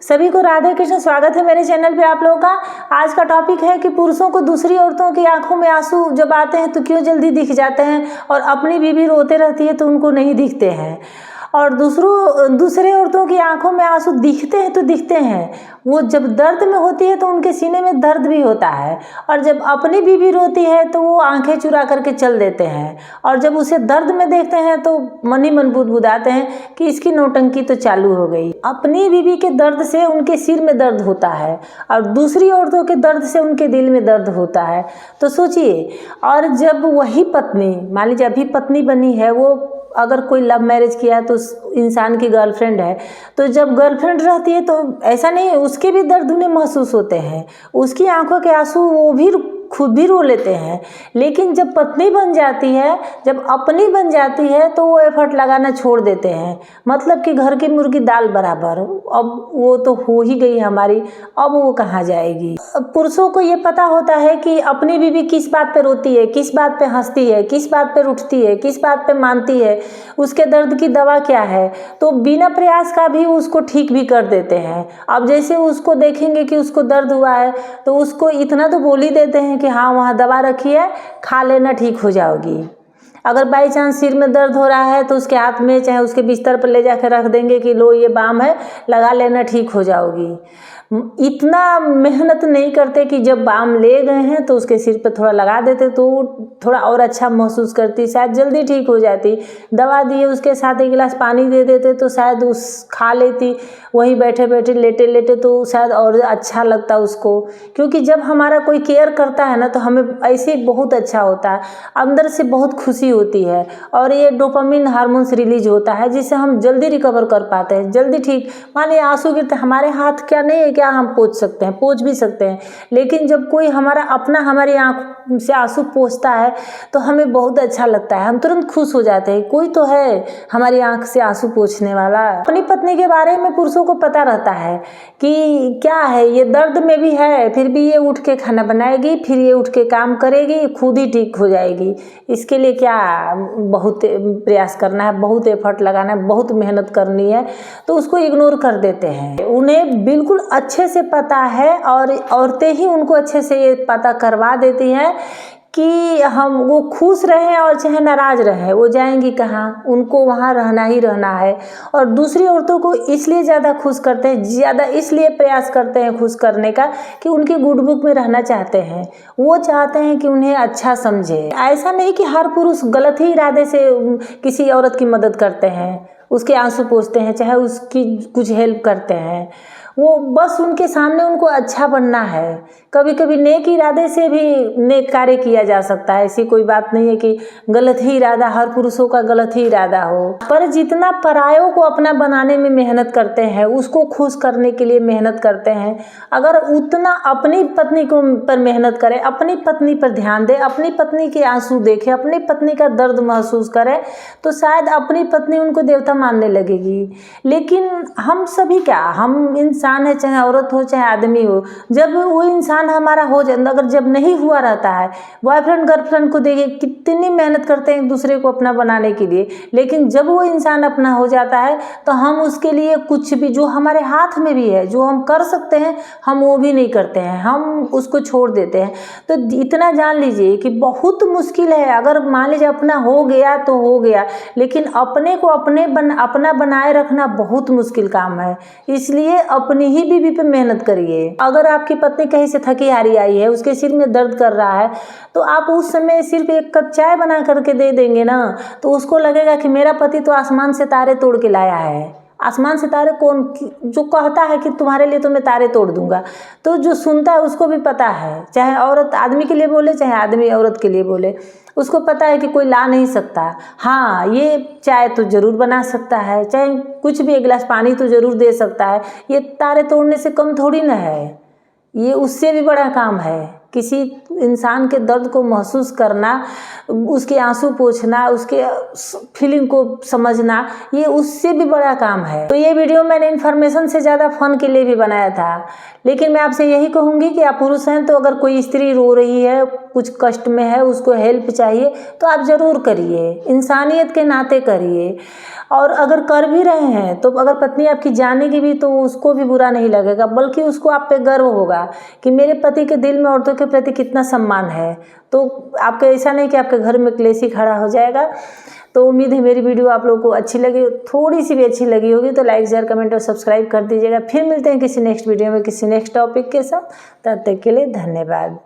सभी को राधे कृष्ण। स्वागत है मेरे चैनल पे आप लोगों का। आज का टॉपिक है कि पुरुषों को दूसरी औरतों की आंखों में आंसू जब आते हैं तो क्यों जल्दी दिख जाते हैं, और अपनी बीवी रोते रहती है तो उनको नहीं दिखते हैं, और दूसरे औरतों की आंखों में आंसू दिखते हैं तो दिखते हैं। वो जब दर्द में होती है तो उनके सीने में दर्द भी होता है, और जब अपनी बीवी रोती है तो वो आंखें चुरा करके चल देते हैं, और जब उसे दर्द में देखते हैं तो मन ही मन बुदबुदाते हैं कि इसकी नौटंकी तो चालू हो गई। अपनी बीवी के दर्द से उनके सिर में दर्द होता है, और दूसरी औरतों के दर्द से उनके दिल में दर्द होता है। तो सोचिए, और जब वही पत्नी, मान लीजिए अभी पत्नी बनी है, वो अगर कोई लव मैरिज किया है तो इंसान की गर्लफ्रेंड है, तो जब गर्लफ्रेंड रहती है तो ऐसा नहीं है, उसके भी दर्द उन्हें महसूस होते हैं, उसकी आंखों के आंसू वो भी खुद भी रो लेते हैं। लेकिन जब पत्नी बन जाती है, जब अपनी बन जाती है, तो वो एफर्ट लगाना छोड़ देते हैं। मतलब कि घर की मुर्गी दाल बराबर, अब वो तो हो ही गई हमारी, अब वो कहाँ जाएगी। पुरुषों को ये पता होता है कि अपनी बीवी किस बात पे रोती है, किस बात पे हंसती है, किस बात पे उठती है, किस बात पे मानती है, उसके दर्द की दवा क्या है, तो बिना प्रयास का भी उसको ठीक भी कर देते हैं। अब जैसे उसको देखेंगे कि उसको दर्द हुआ है तो उसको इतना तो बोल ही देते हैं कि हाँ वहाँ दवा रखी है, खा लेना, ठीक हो जाओगी। अगर बाई चांस सिर में दर्द हो रहा है तो उसके हाथ में चाहे उसके बिस्तर पर ले जाकर रख देंगे कि लो ये बाम है, लगा लेना, ठीक हो जाओगी। इतना मेहनत नहीं करते कि जब बाम ले गए हैं तो उसके सिर पे थोड़ा लगा देते तो थोड़ा और अच्छा महसूस करती, शायद जल्दी ठीक हो जाती। दवा दिए, उसके साथ एक गिलास पानी दे देते तो शायद उस खा लेती, वहीं बैठे बैठे लेटे लेटे तो शायद और अच्छा लगता उसको। क्योंकि जब हमारा कोई केयर करता है ना तो हमें ऐसे ही बहुत अच्छा होता है, अंदर से बहुत खुशी होती है, और ये डोपामिन हार्मोन्स रिलीज होता है जिससे हम जल्दी रिकवर कर पाते हैं, जल्दी ठीक। मान लीजिए आंसू गिरते, हमारे हाथ क्या नहीं है, क्या हम पोंछ सकते हैं, पोंछ भी सकते हैं, लेकिन जब कोई हमारा अपना हमारी आंख से आंसू पोंछता है तो हमें बहुत अच्छा लगता है, हम तुरंत खुश हो जाते हैं, कोई तो है हमारी आंख से आंसू पोंछने वाला। अपनी पत्नी के बारे में पुरुषों को पता रहता है कि क्या है, ये दर्द में भी है, फिर भी ये उठ के खाना बनाएगी, फिर ये उठ के काम करेगी, खुद ही ठीक हो जाएगी। इसके लिए क्या बहुत प्रयास करना है, बहुत एफर्ट लगाना है, बहुत मेहनत करनी है, तो उसको इग्नोर कर देते हैं। उन्हें बिल्कुल अच्छे से पता है, और औरतें ही उनको अच्छे से ये पता करवा देती हैं कि हम वो खुश रहें और चाहे नाराज रहें, वो जाएंगी कहाँ, उनको वहाँ रहना ही रहना है। और दूसरी औरतों को इसलिए ज़्यादा खुश करते हैं, ज़्यादा इसलिए प्रयास करते हैं खुश करने का कि उनकी गुड बुक में रहना चाहते हैं, वो चाहते हैं कि उन्हें अच्छा समझे। ऐसा नहीं कि हर पुरुष गलत ही इरादे से किसी औरत की मदद करते हैं, उसके आंसू पोंछते हैं, चाहे उसकी कुछ हेल्प करते हैं, वो बस उनके सामने उनको अच्छा बनना है। कभी कभी नेक इरादे से भी नेक कार्य किया जा सकता है, ऐसी कोई बात नहीं है कि गलत ही इरादा, हर पुरुषों का गलत ही इरादा हो। पर जितना परायों को अपना बनाने में मेहनत करते हैं, उसको खुश करने के लिए मेहनत करते हैं, अगर उतना अपनी पत्नी को पर मेहनत करें, अपनी पत्नी पर ध्यान दें, अपनी पत्नी के आंसू देखें, अपनी पत्नी का दर्द महसूस करें, तो शायद अपनी पत्नी उनको देवता मानने लगेगी। लेकिन हम सभी क्या, हम इंसान है, चाहे औरत हो चाहे आदमी हो, जब वो इंसान हमारा हो जाए, अगर जब नहीं हुआ रहता है, बॉयफ्रेंड गर्लफ्रेंड को देखिए कितनी मेहनत करते हैं एक दूसरे को अपना बनाने के लिए, लेकिन जब वो इंसान अपना हो जाता है तो हम उसके लिए कुछ भी, जो हमारे हाथ में भी है, जो हम कर सकते हैं, हम वो भी नहीं करते हैं, हम उसको छोड़ देते हैं। तो इतना जान लीजिए कि बहुत मुश्किल है। अगर मान लीजिए अपना हो गया तो हो गया, लेकिन अपने को अपना बनाए रखना बहुत मुश्किल काम है। इसलिए अपनी ही बीवी पे मेहनत करिए। अगर आपकी पत्नी कहीं से थकी हारी आई है, उसके सिर में दर्द कर रहा है, तो आप उस समय सिर्फ एक कप चाय बना करके दे देंगे ना, तो उसको लगेगा कि मेरा पति तो आसमान से तारे तोड़ के लाया है। आसमान से तारे कौन, जो कहता है कि तुम्हारे लिए तो मैं तारे तोड़ दूंगा, तो जो सुनता है उसको भी पता है, चाहे औरत आदमी के लिए बोले, चाहे आदमी औरत के लिए बोले, उसको पता है कि कोई ला नहीं सकता। हाँ, ये चाय तो ज़रूर बना सकता है, चाहे कुछ भी, एक गिलास पानी तो ज़रूर दे सकता है, ये तारे तोड़ने से कम थोड़ी ना है, ये उससे भी बड़ा काम है किसी इंसान के दर्द को महसूस करना, उसके आंसू पोंछना, उसके फीलिंग को समझना, ये उससे भी बड़ा काम है। तो ये वीडियो मैंने इन्फॉर्मेशन से ज़्यादा फन के लिए भी बनाया था। लेकिन मैं आपसे यही कहूँगी कि आप पुरुष हैं तो अगर कोई स्त्री रो रही है, कुछ कष्ट में है, उसको हेल्प चाहिए तो आप ज़रूर करिए, इंसानियत के नाते करिए। और अगर कर भी रहे हैं तो अगर पत्नी आपकी जानेगी भी तो उसको भी बुरा नहीं लगेगा, बल्कि उसको आप पे गर्व होगा कि मेरे पति के दिल में औरतों के प्रति कितना सम्मान है। तो आपको ऐसा नहीं कि आपके घर में क्लेश ही खड़ा हो जाएगा। तो उम्मीद है मेरी वीडियो आप लोगों को अच्छी लगी, थोड़ी सी भी अच्छी लगी होगी तो लाइक शेयर कमेंट और सब्सक्राइब कर दीजिएगा। फिर मिलते हैं किसी नेक्स्ट वीडियो में किसी नेक्स्ट टॉपिक के साथ। तब तक के लिए धन्यवाद।